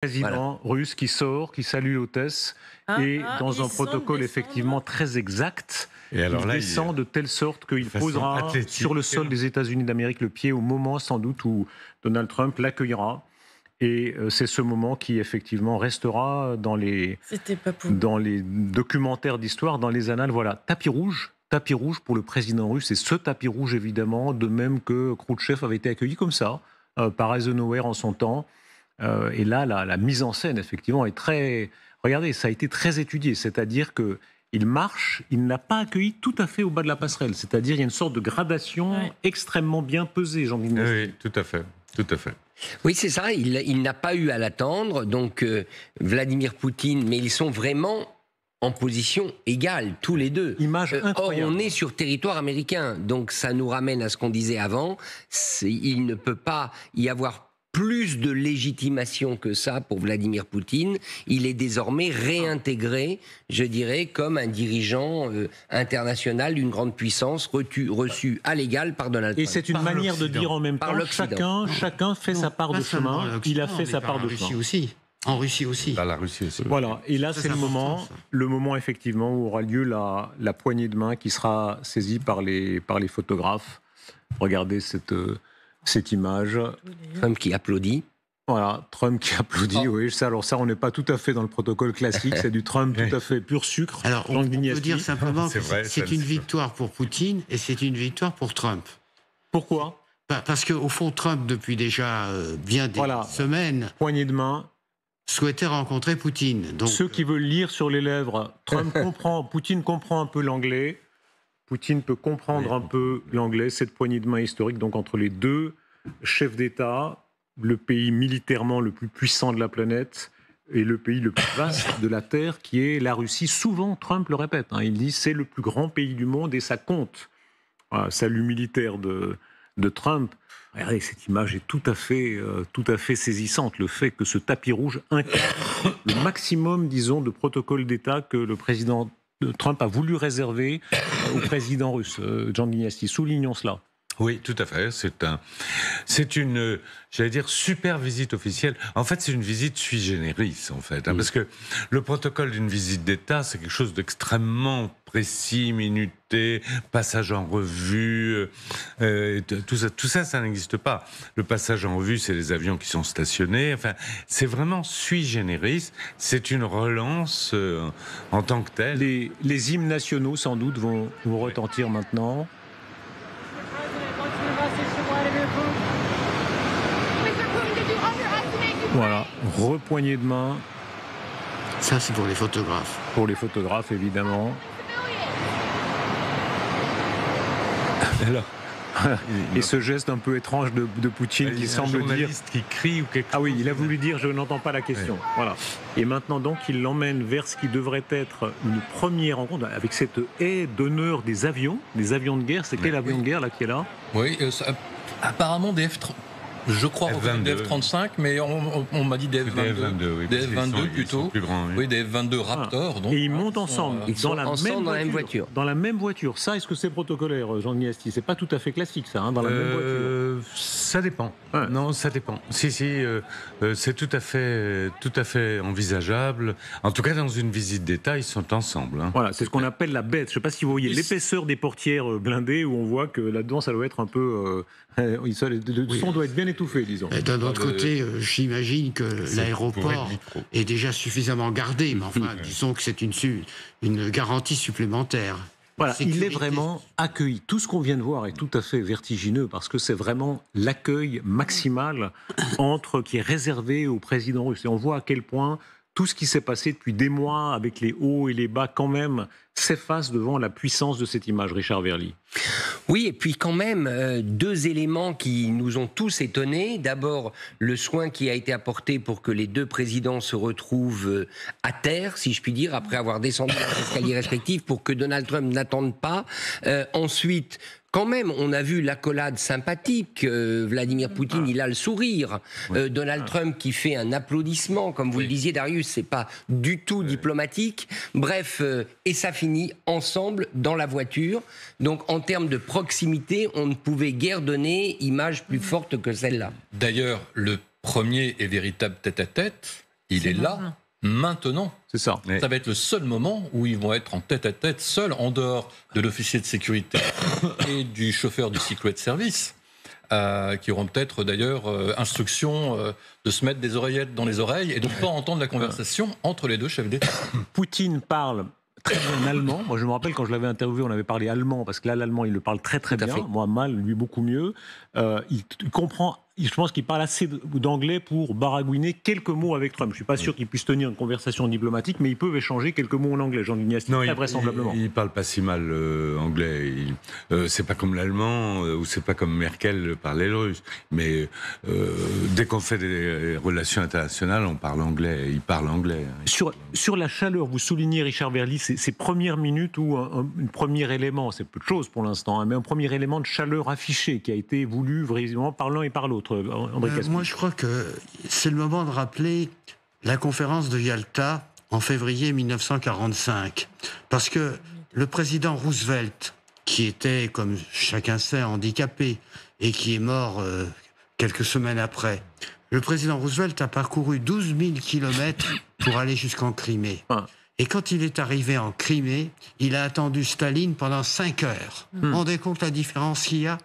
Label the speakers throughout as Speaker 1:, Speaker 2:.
Speaker 1: Président russe qui sort, qui salue l'hôtesse, et dans un protocole effectivement très exact,
Speaker 2: et alors
Speaker 1: il descend de telle sorte qu'il posera sur le sol des États-Unis d'Amérique le pied au moment sans doute où Donald Trump l'accueillera. Et c'est ce moment qui effectivement restera dans les documentaires d'histoire, dans les annales. Voilà, tapis rouge pour le président russe, et ce tapis rouge évidemment, de même que Khrouchtchev avait été accueilli comme ça par Eisenhower en son temps. Et là, la mise en scène, effectivement, est très... Regardez, ça a été très étudié, c'est-à-dire qu'il marche, il n'a pas accueilli tout à fait au bas de la passerelle, c'est-à-dire il y a une sorte de gradation extrêmement bien pesée, Jean Guigné.
Speaker 2: Oui, tout à fait, tout à fait.
Speaker 3: Oui, c'est ça, il n'a pas eu à l'attendre, donc Vladimir Poutine, mais ils sont vraiment en position égale, tous les deux.
Speaker 1: Image incroyable.
Speaker 3: Or, on est sur territoire américain, donc ça nous ramène à ce qu'on disait avant, il ne peut pas y avoir plus de légitimation que ça pour Vladimir Poutine. Il est désormais réintégré, je dirais, comme un dirigeant international d'une grande puissance reçu à l'égal par Donald Trump.
Speaker 1: Et c'est une manière de dire en même temps, chacun fait sa part de chemin. Il a fait sa part de chemin.
Speaker 4: Aussi. En Russie aussi.
Speaker 2: Dans la Russie aussi.
Speaker 1: Voilà, et là c'est le moment effectivement où aura lieu la poignée de main qui sera saisie par les photographes. Regardez cette image.
Speaker 3: Trump qui applaudit.
Speaker 1: Voilà, Trump qui applaudit, oui. Alors ça, on n'est pas tout à fait dans le protocole classique, c'est du Trump tout à fait pur sucre.
Speaker 4: Alors, on peut dire simplement que c'est une victoire pour Poutine et c'est une victoire pour Trump.
Speaker 1: Pourquoi ?
Speaker 4: Parce qu'au fond, Trump, depuis déjà bien des semaines...
Speaker 1: Poignée de main.
Speaker 4: Souhaitait rencontrer Poutine. Donc...
Speaker 1: Ceux qui veulent lire sur les lèvres, Poutine comprend un peu l'anglais. Poutine peut comprendre un peu l'anglais, cette poignée de main historique, donc entre les deux chefs d'État, le pays militairement le plus puissant de la planète et le pays le plus vaste de la Terre, qui est la Russie. Souvent, Trump le répète, il dit c'est le plus grand pays du monde et ça compte. Voilà, salut militaire de Trump. Regardez, cette image est tout à fait saisissante. Le fait que ce tapis rouge incarne le maximum, disons, de protocole d'État que le président Trump a voulu réserver au président russe. Jean Guignasti, soulignons cela.
Speaker 2: Oui, tout à fait. C'est une, j'allais dire, super visite officielle. En fait, c'est une visite sui generis, en fait. Parce que le protocole d'une visite d'État, c'est quelque chose d'extrêmement précis, minuté, passage en revue. Tout ça, ça n'existe pas. Le passage en revue, c'est les avions qui sont stationnés. Enfin, c'est vraiment sui generis. C'est une relance en tant que telle.
Speaker 1: Les hymnes nationaux, sans doute, vont retentir maintenant. Voilà, repoignée de main.
Speaker 4: Ça, c'est pour les photographes.
Speaker 1: Pour les photographes, évidemment. Et ce geste un peu étrange de Poutine qui semble dire...
Speaker 2: qui crie ou quelque chose.
Speaker 1: Ah oui, il a voulu dire « je n'entends pas la question ». Voilà. Et maintenant, donc, il l'emmène vers ce qui devrait être une première rencontre avec cette haie d'honneur des avions de guerre. C'est quel avion de guerre là qui est là ?
Speaker 5: Oui, apparemment des F-30. Je crois des F-35, mais on m'a dit des F-22. Des F-22 plutôt. Plus grands, oui, des F-22 Raptor. Donc,
Speaker 1: et ils montent ensemble, dans la même voiture. Dans la même voiture. Ça, est-ce que c'est protocolaire, Jean Guignasti ? C'est pas tout à fait classique, ça, dans la même voiture.
Speaker 2: Ça dépend. Ouais. Non, ça dépend. Si, c'est tout à fait envisageable. En tout cas, dans une visite d'État, ils sont ensemble.
Speaker 1: Voilà, c'est ce qu'on appelle la bête. Je ne sais pas si vous voyez l'épaisseur des portières blindées, où on voit que là-dedans, ça doit être un peu... le son doit être bien étouffé, disons.
Speaker 4: D'un autre côté, j'imagine que l'aéroport est déjà suffisamment gardé, mais enfin, disons que c'est une garantie supplémentaire.
Speaker 1: Voilà, il est vraiment accueilli. Tout ce qu'on vient de voir est tout à fait vertigineux, parce que c'est vraiment l'accueil maximal qui est réservé au président russe. Et on voit à quel point tout ce qui s'est passé depuis des mois, avec les hauts et les bas, quand même, s'efface devant la puissance de cette image, Richard Verly.
Speaker 3: Oui, et puis quand même, deux éléments qui nous ont tous étonnés. D'abord, le soin qui a été apporté pour que les deux présidents se retrouvent à terre, si je puis dire, après avoir descendu les escaliers respectifs, pour que Donald Trump n'attende pas. Ensuite, quand même, on a vu l'accolade sympathique. Vladimir Poutine, il a le sourire. Donald Trump qui fait un applaudissement, comme vous le disiez, Darius, c'est pas du tout diplomatique. Bref, et ça finit ensemble dans la voiture. Donc, en termes de proximité, on ne pouvait guère donner image plus forte que celle-là.
Speaker 5: D'ailleurs, le premier et véritable tête-à-tête, il est là, maintenant.
Speaker 1: C'est ça.
Speaker 5: Ça va être le seul moment où ils vont être en tête-à-tête, seuls, en dehors de l'officier de sécurité et du chauffeur du Secret Service, qui auront peut-être d'ailleurs instruction de se mettre des oreillettes dans les oreilles et de ne pas entendre la conversation entre les deux chefs d'État.
Speaker 1: Poutine parle très bien allemand. Moi, je me rappelle quand je l'avais interviewé, on avait parlé allemand, parce que là, l'allemand, il le parle très très bien. Moi, mal, lui, beaucoup mieux. Il comprend... Je pense qu'il parle assez d'anglais pour baragouiner quelques mots avec Trump. Je ne suis pas sûr qu'il puisse tenir une conversation diplomatique, mais ils peuvent échanger quelques mots en anglais, Jean Guignassi, très vraisemblablement.
Speaker 2: Il ne parle pas si mal anglais. C'est pas comme l'allemand, ou c'est pas comme Merkel parlait le russe. Mais dès qu'on fait des relations internationales, on parle anglais. Il parle anglais.
Speaker 1: Sur la chaleur, vous soulignez, Richard Verly, ces premières minutes où un premier élément, c'est peu de choses pour l'instant, mais un premier élément de chaleur affiché qui a été voulu vraiment par l'un et par l'autre.
Speaker 4: Moi, je crois que c'est le moment de rappeler la conférence de Yalta en février 1945. Parce que le président Roosevelt, qui était, comme chacun sait, handicapé et qui est mort quelques semaines après, le président Roosevelt a parcouru 12 000 kilomètres pour aller jusqu'en Crimée. Et quand il est arrivé en Crimée, il a attendu Staline pendant 5 heures. Vous vous rendez compte la différence qu'il y a ?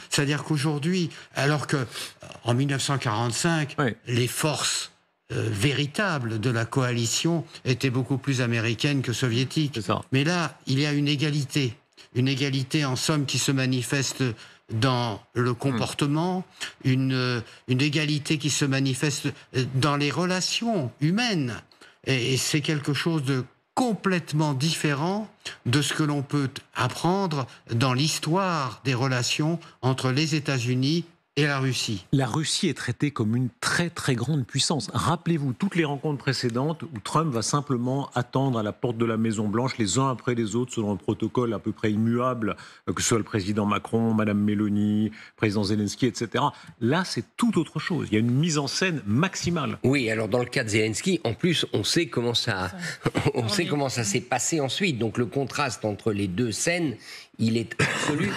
Speaker 4: C'est-à-dire qu'aujourd'hui, alors que en 1945, les forces véritables de la coalition étaient beaucoup plus américaines que soviétiques. Mais là, il y a une égalité en somme qui se manifeste dans le comportement, une égalité qui se manifeste dans les relations humaines. Et c'est quelque chose de complètement différent de ce que l'on peut apprendre dans l'histoire des relations entre les États-Unis et la Russie.
Speaker 1: La Russie est traitée comme une très très grande puissance. Rappelez-vous toutes les rencontres précédentes où Trump va simplement attendre à la porte de la Maison-Blanche les uns après les autres selon un protocole à peu près immuable, que ce soit le président Macron, Madame Meloni, président Zelensky, etc. Là, c'est tout autre chose. Il y a une mise en scène maximale.
Speaker 3: Oui, alors dans le cas de Zelensky, en plus, on sait comment ça s'est passé ensuite. Donc le contraste entre les deux scènes, il est absolu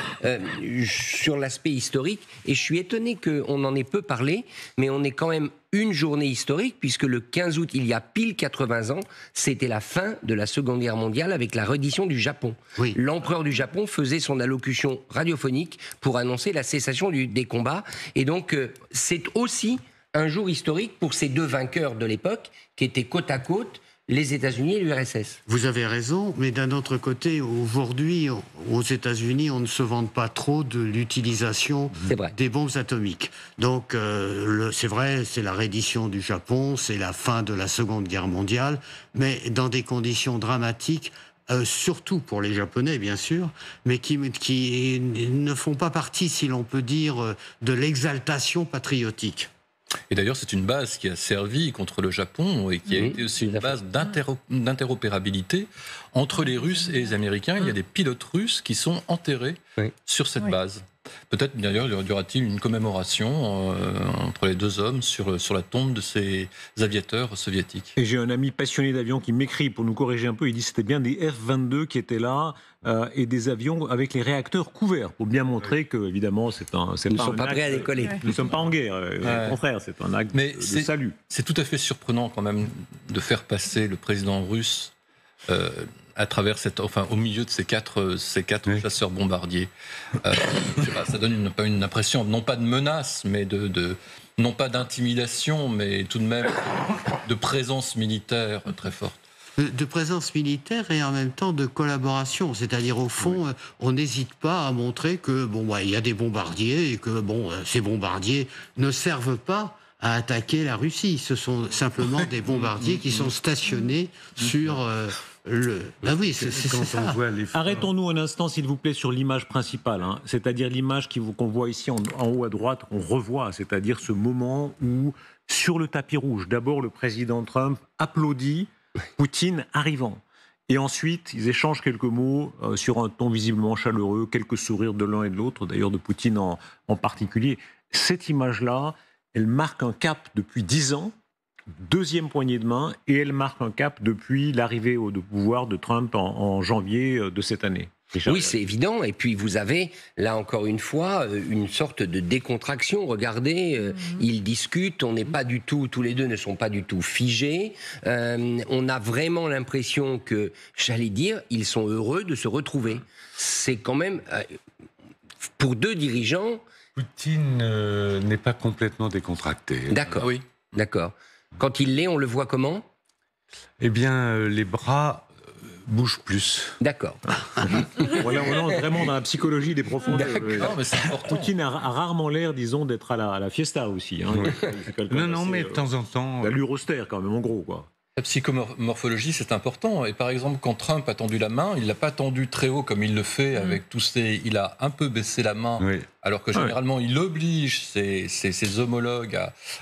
Speaker 3: sur l'aspect historique. Et je suis étonné qu'on en ait peu parlé, mais on est quand même une journée historique, puisque le 15 août, il y a pile 80 ans, c'était la fin de la Seconde Guerre mondiale avec la reddition du Japon. Oui. L'empereur du Japon faisait son allocution radiophonique pour annoncer la cessation des combats. Et donc, c'est aussi un jour historique pour ces deux vainqueurs de l'époque, qui étaient côte à côte, les États-Unis et l'URSS.
Speaker 4: Vous avez raison, mais d'un autre côté, aujourd'hui, aux États-Unis, on ne se vante pas trop de l'utilisation des bombes atomiques. Donc, c'est vrai, c'est la reddition du Japon, c'est la fin de la Seconde Guerre mondiale, mais dans des conditions dramatiques, surtout pour les Japonais, bien sûr, mais qui ne font pas partie, si l'on peut dire, de l'exaltation patriotique.
Speaker 5: Et d'ailleurs, c'est une base qui a servi contre le Japon et qui a été aussi une base d'interopérabilité entre les Russes et les Américains. Il y a des pilotes russes qui sont enterrés sur cette base. Peut-être, d'ailleurs, y aura-t-il une commémoration entre les deux hommes sur la tombe de ces aviateurs soviétiques.
Speaker 1: Et j'ai un ami passionné d'avions qui m'écrit pour nous corriger un peu. Il dit que c'était bien des F-22 qui étaient là et des avions avec les réacteurs couverts pour bien montrer que, évidemment,
Speaker 3: nous ne sommes pas prêts à décoller.
Speaker 1: Nous ne sommes pas en guerre. Au contraire, c'est un acte de salut.
Speaker 5: C'est tout à fait surprenant quand même de faire passer le président russe à travers au milieu de ces quatre chasseurs bombardiers. Je sais pas, ça donne une impression, non pas de menace, mais non pas d'intimidation, mais tout de même de présence militaire très forte.
Speaker 4: De présence militaire et en même temps de collaboration. C'est-à-dire, au fond, on n'hésite pas à montrer que, il y a des bombardiers et que, ces bombardiers ne servent pas à attaquer la Russie. Ce sont simplement des bombardiers qui sont stationnés sur c'est ça.
Speaker 1: Arrêtons-nous un instant, s'il vous plaît, sur l'image principale, c'est-à-dire l'image qu'on voit ici en haut à droite, qu'on revoit, c'est-à-dire ce moment où, sur le tapis rouge, d'abord le président Trump applaudit Poutine arrivant. Et ensuite, ils échangent quelques mots sur un ton visiblement chaleureux, quelques sourires de l'un et de l'autre, d'ailleurs de Poutine en particulier. Cette image-là, elle marque un cap depuis 10 ans, deuxième poignée de main, et elle marque un cap depuis l'arrivée au pouvoir de Trump en janvier de cette année.
Speaker 3: Oui, c'est évident. Et puis vous avez, là encore une fois, une sorte de décontraction. Regardez, ils discutent, on n'est pas du tout, tous les deux ne sont pas du tout figés. On a vraiment l'impression que, j'allais dire, ils sont heureux de se retrouver. C'est quand même, pour deux dirigeants...
Speaker 2: Poutine n'est pas complètement décontracté.
Speaker 3: D'accord,
Speaker 5: Oui.
Speaker 3: d'accord. Quand il l'est, on le voit comment ?
Speaker 2: Eh bien, les bras bougent plus.
Speaker 3: D'accord.
Speaker 1: Voilà, on est vraiment dans la psychologie des profondeurs.
Speaker 5: Non, mais c'est important.
Speaker 1: Poutine a rarement l'air, disons, d'être à la fiesta aussi. Hein. C'est quelqu'un
Speaker 2: Non,
Speaker 1: d'assez,
Speaker 2: mais de temps en temps...
Speaker 1: d'allure austère quand même, en gros, quoi.
Speaker 5: La psychomorphologie, c'est important. Et par exemple, quand Trump a tendu la main, il l'a pas tendu très haut comme il le fait avec tous ses... Il a un peu baissé la main,
Speaker 2: Oui.
Speaker 5: alors que généralement, il oblige ses homologues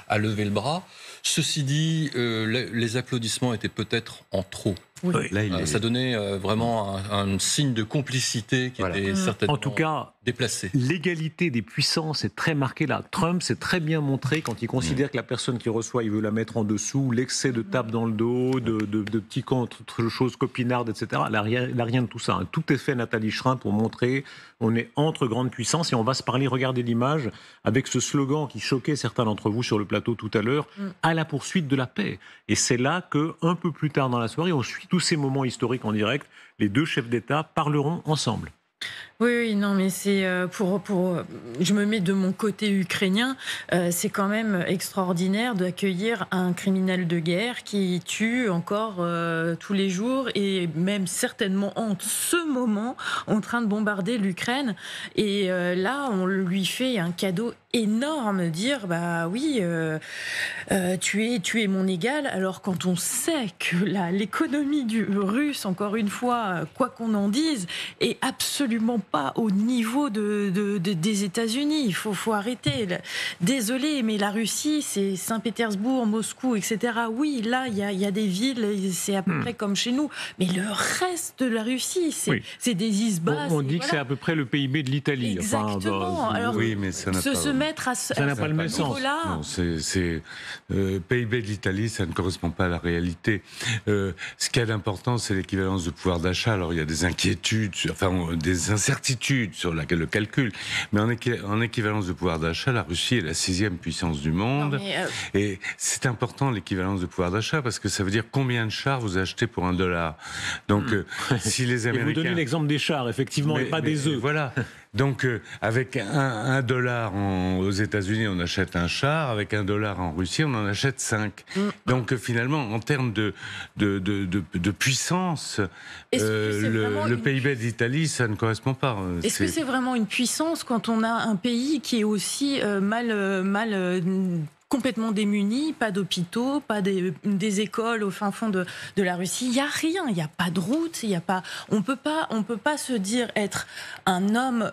Speaker 5: à lever le bras. Ceci dit, les applaudissements étaient peut-être en trop.
Speaker 1: Oui.
Speaker 2: Là,
Speaker 5: Ça donnait vraiment un signe de complicité qui était certainement
Speaker 1: En tout cas,
Speaker 5: déplacé.
Speaker 1: l'égalité des puissances est très marquée là. Trump s'est très bien montré quand il considère que la personne qui reçoit, il veut la mettre en dessous, l'excès de tape dans le dos, de petits choses copinardes, etc. Là, il n'y a rien de tout ça. Hein. Tout est fait, Nathalie Schrin, pour montrer on est entre grandes puissances et on va se parler. Regardez l'image avec ce slogan qui choquait certains d'entre vous sur le plateau tout à l'heure, à la poursuite de la paix. Et c'est là que, un peu plus tard dans la soirée, on suit tous ces moments historiques en direct. Les deux chefs d'État parleront ensemble.
Speaker 6: Oui, non, mais c'est je me mets de mon côté ukrainien, c'est quand même extraordinaire d'accueillir un criminel de guerre qui tue encore tous les jours et même certainement en ce moment en train de bombarder l'Ukraine. Et là, on lui fait un cadeau énorme, dire bah oui, tu es mon égal. Alors quand on sait que l'économie russe, encore une fois, quoi qu'on en dise, est absolument pas au niveau des États-Unis. Il faut arrêter. Désolé, mais la Russie, c'est Saint-Pétersbourg, Moscou, etc. Oui, là, il y a des villes, c'est à peu près comme chez nous. Mais le reste de la Russie, c'est des isbas.
Speaker 1: On dit que c'est à peu près le PIB de l'Italie.
Speaker 6: Exactement. Alors,
Speaker 2: oui, mais ça n'a pas...
Speaker 6: se mettre à ce niveau-là...
Speaker 2: PIB de l'Italie, ça ne correspond pas à la réalité. Ce qu'il y a d'important, c'est l'équivalence de pouvoir d'achat. Alors, il y a des inquiétudes, des incertitudes sur le calcul, mais en équivalence de pouvoir d'achat, la Russie est la 6e puissance du monde. Et c'est important, l'équivalence de pouvoir d'achat, parce que ça veut dire combien de chars vous achetez pour $1. Donc, si les Américains...
Speaker 1: Et vous donnez l'exemple des chars, effectivement, et pas des œufs.
Speaker 2: Voilà. Donc, avec $1 aux États-Unis, on achète un char. Avec $1 en Russie, on en achète 5. Donc, finalement, en termes de puissance, le PIB d'Italie, ça ne correspond pas.
Speaker 6: Est-ce que c'est vraiment une puissance quand on a un pays qui est aussi complètement démunis, pas d'hôpitaux, pas des écoles au fin fond de la Russie. Il n'y a rien, il n'y a pas de route, on peut pas se dire être un homme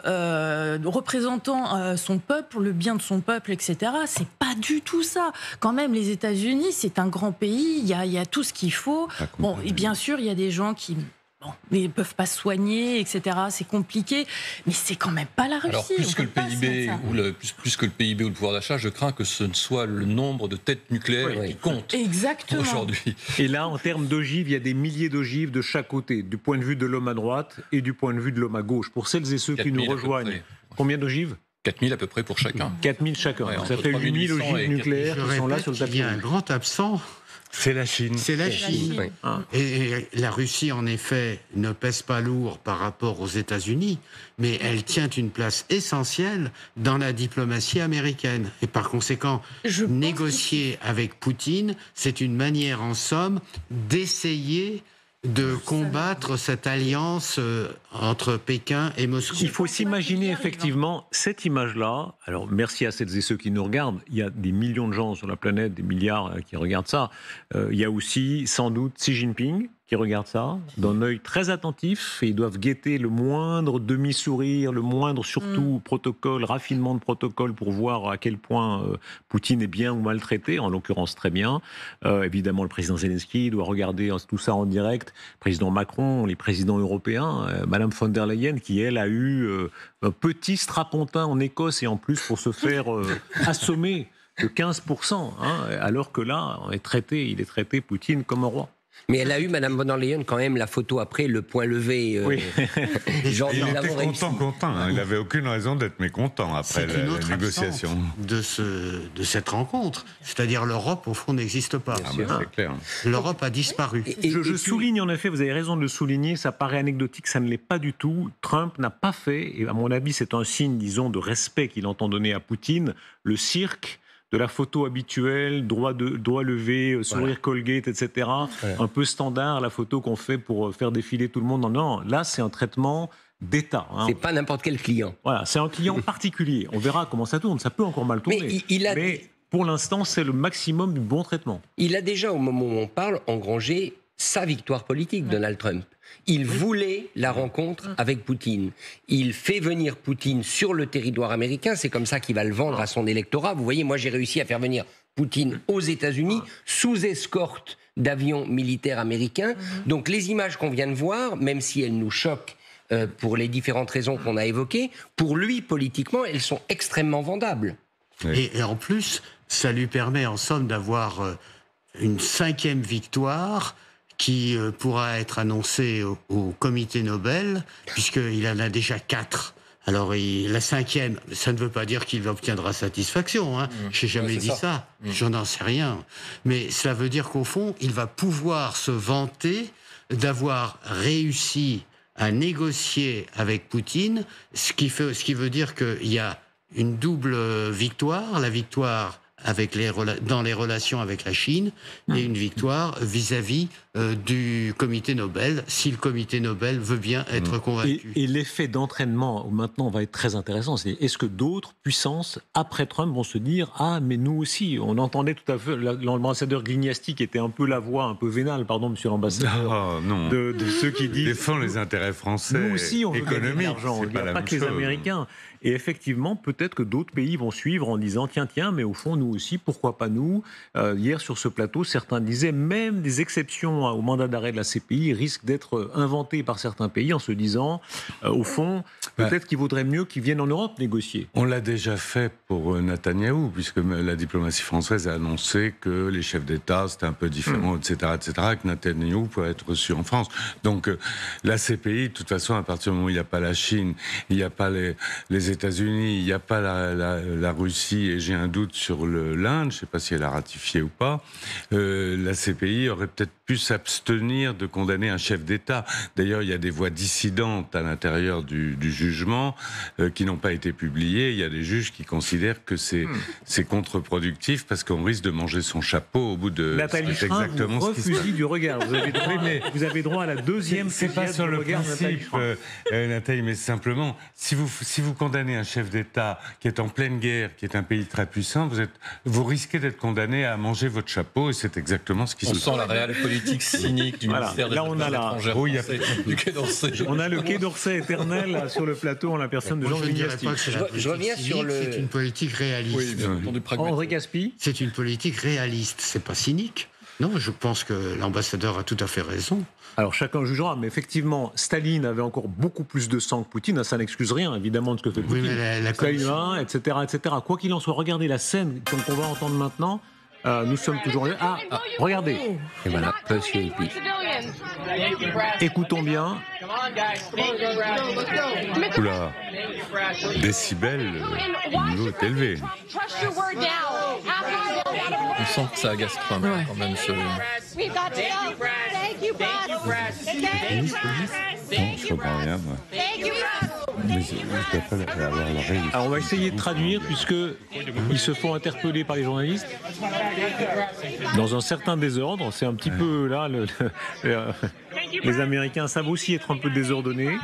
Speaker 6: représentant son peuple, le bien de son peuple, etc. C'est pas du tout ça. Quand même, les États-Unis, c'est un grand pays, il y a tout ce qu'il faut. Bon, et bien sûr, il y a des gens qui... mais ils ne peuvent pas se soigner, etc. C'est compliqué, mais c'est quand même pas la Russie.
Speaker 5: Alors, plus que le PIB ou le pouvoir d'achat, je crains que ce ne soit le nombre de têtes nucléaires qui compte aujourd'hui.
Speaker 1: Et là, en termes d'ogives, il y a des milliers d'ogives de chaque côté, du point de vue de l'homme à droite et du point de vue de l'homme à gauche. Pour celles et ceux qui nous rejoignent, combien d'ogives ?
Speaker 5: 4000 à peu près pour chacun.
Speaker 1: 4000 chacun.
Speaker 5: Ouais,
Speaker 1: ça fait 8000 ogives nucléaires qui sont là sur le tapis.
Speaker 4: Il y a un grand absent.
Speaker 2: C'est la Chine.
Speaker 4: C'est la Chine.
Speaker 3: Oui.
Speaker 4: Et la Russie, en effet, ne pèse pas lourd par rapport aux États-Unis, mais elle tient une place essentielle dans la diplomatie américaine. Et par conséquent, négocier avec Poutine, c'est une manière, en somme, d'essayer de combattre cette alliance entre Pékin et Moscou.
Speaker 1: Il faut s'imaginer effectivement cette image-là. Alors merci à celles et ceux qui nous regardent. Il y a des millions de gens sur la planète, des milliards qui regardent ça. Il y a aussi sans doute Xi Jinping qui regarde ça d'un œil très attentif et ils doivent guetter le moindre demi-sourire, le moindre surtout protocole, raffinement de protocole pour voir à quel point Poutine est bien ou mal traité, en l'occurrence très bien. Évidemment, le président Zelensky doit regarder tout ça en direct. Le président Macron, les présidents européens, Madame von der Leyen qui, elle, a eu un petit strapontin en Écosse et en plus pour se faire assommer de 15%, alors que là, il est traité Poutine comme un roi.
Speaker 3: Mais elle a eu, Madame von der Leyen, quand même la photo après, le point levé.
Speaker 1: Oui.
Speaker 2: Il était content. Hein. Il n'avait aucune raison d'être mécontent après la négociation.
Speaker 4: De cette rencontre. C'est-à-dire l'Europe, au fond, n'existe pas.
Speaker 2: C'est clair.
Speaker 4: L'Europe a disparu.
Speaker 1: Je souligne en effet, vous avez raison de le souligner, ça paraît anecdotique, ça ne l'est pas du tout. Trump n'a pas fait, et à mon avis c'est un signe, disons, de respect qu'il entend donner à Poutine, le cirque de la photo habituelle, doigt levé, sourire Colgate, etc. Un peu standard, la photo qu'on fait pour faire défiler tout le monde. Non, là, c'est un traitement d'État. Hein.
Speaker 3: C'est pas n'importe quel client.
Speaker 1: Voilà, c'est un client particulier. On verra comment ça tourne. Ça peut encore mal tourner. Mais pour l'instant, c'est le maximum du bon traitement.
Speaker 3: Il a déjà, au moment où on parle, engrangé sa victoire politique, Donald Trump. Il voulait la rencontre avec Poutine. Il fait venir Poutine sur le territoire américain. C'est comme ça qu'il va le vendre à son électorat. Vous voyez, moi, j'ai réussi à faire venir Poutine aux États-Unis sous escorte d'avions militaires américains. Donc, les images qu'on vient de voir, même si elles nous choquent pour les différentes raisons qu'on a évoquées, pour lui, politiquement, elles sont extrêmement vendables.
Speaker 4: Oui. Et en plus, ça lui permet, en somme, d'avoir une 5e victoire qui pourra être annoncée au comité Nobel, puisqu'il en a déjà 4. Alors, la 5e, ça ne veut pas dire qu'il obtiendra satisfaction. Hein. Je n'ai jamais dit ça. Je n'en sais rien. Mais cela veut dire qu'au fond, il va pouvoir se vanter d'avoir réussi à négocier avec Poutine, ce qui veut dire qu'il y a une double victoire, la victoire dans les relations avec la Chine, et une victoire vis-à-vis du comité Nobel, si le comité Nobel veut bien être convaincu.
Speaker 1: Et l'effet d'entraînement, maintenant, va être très intéressant. Est-ce que d'autres puissances, après Trump, vont se dire « Ah, mais nous aussi ». On entendait tout à fait l'ambassadeur Glignasti, qui était un peu la voix, un peu vénale, pardon, monsieur l'ambassadeur, de ceux qui disent...
Speaker 2: Défend les intérêts français.
Speaker 1: Nous aussi, on veut gagner de l'argent. Il n'y a pas que les Américains. Et effectivement, peut-être que d'autres pays vont suivre en disant « Tiens, mais au fond, nous aussi, pourquoi pas nous ?» Hier, sur ce plateau, certains disaient même des exceptions au mandat d'arrêt de la CPI risquent d'être inventées par certains pays en se disant au fond, peut-être qu'il vaudrait mieux qu'ils viennent en Europe négocier.
Speaker 2: On l'a déjà fait pour Netanyahou, puisque la diplomatie française a annoncé que les chefs d'État, c'était un peu différent, etc., que Netanyahou pourrait être reçu en France. Donc la CPI, de toute façon, à partir du moment où il n'y a pas la Chine, il n'y a pas les États-Unis, il n'y a pas la Russie, et j'ai un doute sur l'Inde, je ne sais pas si elle a ratifié ou pas, la CPI aurait peut-être pu s'abstenir de condamner un chef d'État. D'ailleurs, il y a des voix dissidentes à l'intérieur du jugement qui n'ont pas été publiées. Il y a des juges qui considèrent que c'est contre-productif parce qu'on risque de manger son chapeau au bout de...
Speaker 1: Nathalie Schrin, vous refusez du regard. Vous avez droit à la deuxième
Speaker 2: c'est pas sur le principe, Nathalie, mais simplement, si vous condamnez un chef d'État qui est en pleine guerre, qui est un pays très puissant, vous risquez d'être condamné à manger votre chapeau, et c'est exactement ce qui se passe.
Speaker 5: On sent la réelle politique cynique du ministère des Affaires étrangères du Quai d'Orsay.
Speaker 1: On a le Quai d'Orsay éternel là, sur le plateau en la personne de Jean Glignasti.
Speaker 4: Je reviens sur c'est une politique réaliste.
Speaker 1: André Caspi.
Speaker 4: C'est une politique réaliste, c'est pas cynique. Non, je pense que l'ambassadeur a tout à fait raison.
Speaker 1: Alors chacun jugera, mais effectivement, Staline avait encore beaucoup plus de sang que Poutine. Ça n'excuse rien, évidemment, de ce que fait Poutine.
Speaker 4: Oui, mais
Speaker 1: Staline, etc., etc. Quoi qu'il en soit, regardez la scène qu'on va entendre maintenant. Nous sommes toujours là. Regardez.
Speaker 3: Et voilà, monsieur Elpi.
Speaker 1: Écoutons bien.
Speaker 2: Oula, décibels, le niveau est élevé.
Speaker 5: On sent que ça agace Trump, quand même.
Speaker 2: Non, je comprends rien, moi. Mais je peux pas avoir l'oreille.
Speaker 1: Alors on va essayer de traduire puisqu'ils se font interpeller par les journalistes dans un certain désordre. C'est un petit peu là, les Américains savent aussi être un peu désordonnés.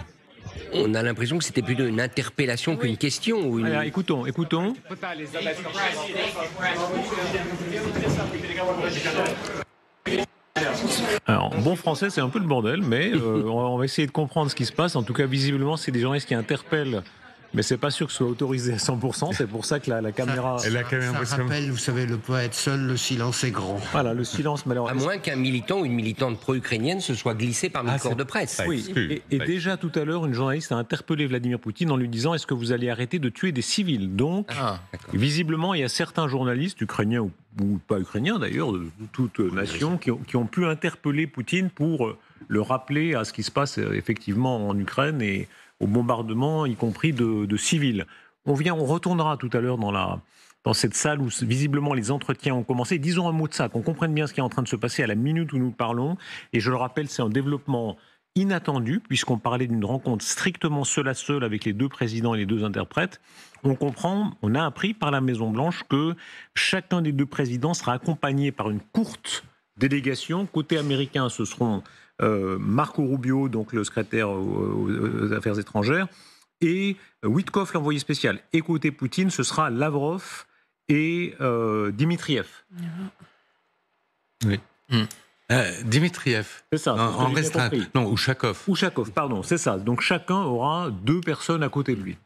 Speaker 3: On a l'impression que c'était plutôt une interpellation qu'une question. Ou une...
Speaker 1: Alors, écoutons. Alors, bon français, c'est un peu le bordel, mais on va essayer de comprendre ce qui se passe. En tout cas, visiblement, c'est des journalistes qui interpellent mais c'est pas sûr que ce soit autorisé à 100%. C'est pour ça que la caméra...
Speaker 4: Ça rappelle, vous savez, le poète, seul le silence est grand.
Speaker 1: Voilà, le silence malheureusement.
Speaker 3: À moins qu'un militant ou une militante pro-ukrainienne se soit glissé parmi le corps de presse.
Speaker 1: Oui, et déjà tout à l'heure, une journaliste a interpellé Vladimir Poutine en lui disant « Est-ce que vous allez arrêter de tuer des civils ?» Donc, visiblement, il y a certains journalistes, ukrainiens ou pas ukrainiens d'ailleurs, de toute nation, qui ont pu interpeller Poutine pour le rappeler à ce qui se passe effectivement en Ukraine et au bombardement, y compris de civils. On retournera tout à l'heure dans cette salle où visiblement les entretiens ont commencé. Disons un mot de ça, qu'on comprenne bien ce qui est en train de se passer à la minute où nous parlons. Et je le rappelle, c'est un développement inattendu, puisqu'on parlait d'une rencontre strictement seul à seul avec les deux présidents et les deux interprètes. On a appris par la Maison-Blanche que chacun des deux présidents sera accompagné par une courte délégation. Côté américain, ce seront Marco Rubio, donc le secrétaire aux Affaires étrangères, et Witkoff, l'envoyé spécial. Et côté Poutine, ce sera Lavrov et Dmitriev.
Speaker 2: Oui. Dmitriev.
Speaker 1: C'est ça.
Speaker 2: En restreint. Non, Ushakov.
Speaker 1: Ushakov, pardon, c'est ça. Donc chacun aura deux personnes à côté de lui.